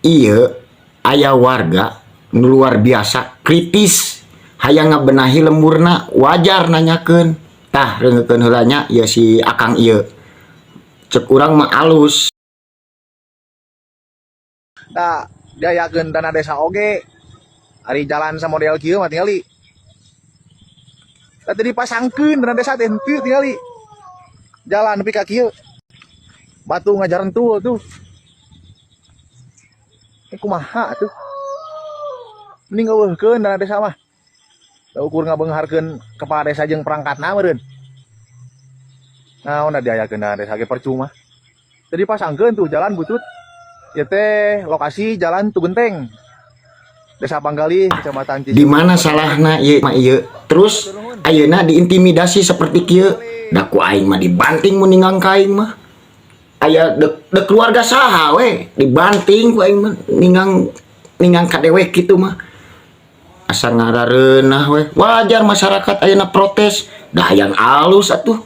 Iya, aya warga nu luar biasa kritis hayang ngabenahi lemburna, wajar nanyakeun. Tah reungekeun heula nya ya si Akang ieu. Cek urang mah alus. Da diayakeun dana desa oge. Ari jalan sa model kieu mah tingali. Da teu dipasangkeun dana desa teh henteu tingali. Jalan nepi ka kieu. Batu ngajarentul tuh. Kumaha tuh? Mending ngeuweuhkeun dana desa mah. Da ukur ngabeungharkeun kepala desa jeung perangkatna meureun. Naon da diayakeun dana desa ge percuma. Teu dipasangkeun tuh jalan butut. Ya teh lokasi jalan Tugenteng. Desa Panggalih, Kecamatan Cisewu. Di mana salahna ieu mah ieu? Terus ayeuna diintimidasi seperti kieu. Da ku aing mah dibanting mun ningang ka aing mah. Aya dek keluarga saha we dibanting ku aing mah ningang ka dewek kitu mah. Asa ngarareunah we. Wajar masyarakat ayeuna protes. Da hayang alus atuh.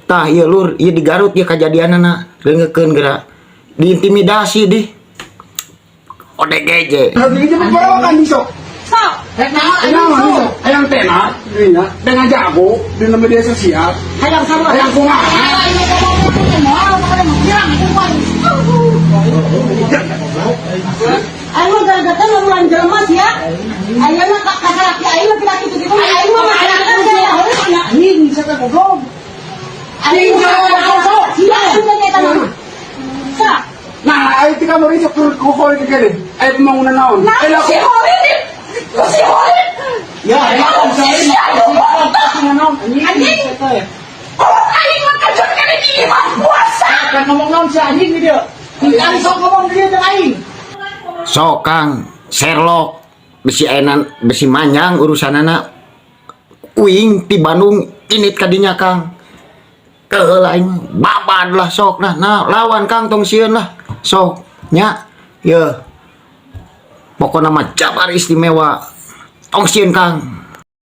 Tah ieu lur, ieu di Garut ieu kajadianana. Reungekeun geura. Diintimidasi di ODGJ. Kan besok. Sok. Ayang tenar, dengan jago di media sosial. Hayang sama. Ayang kumaha? Ayo gara-gara ngomong jelema sia. Ayo na kasalaki ayo laki-laki itu gitu. Ayo mah masyarakat saya harus punya ini bisa ke goblok. Ayo sia sudah nyata nama. Sa. Nah, ay tika mo rin sa kukulit ka rin. Ay pembangunan naon. Nah, si Horin. Si Horin. Ya, ayang Anjing. Aing mah kajet ka di imah puasa. kan ngomong naon si anjing dia. Kita sok ngomong dia teh aing. Sok Kang, Sherlock besi enan besi manjang urusanana. Uing ti Bandung init kadinya Kang. Keheula aing babad lah sok nah lawan Kang tong sieun lah. Sok nya ye. Pokona mah jabar istimewa. Tong sieun Kang.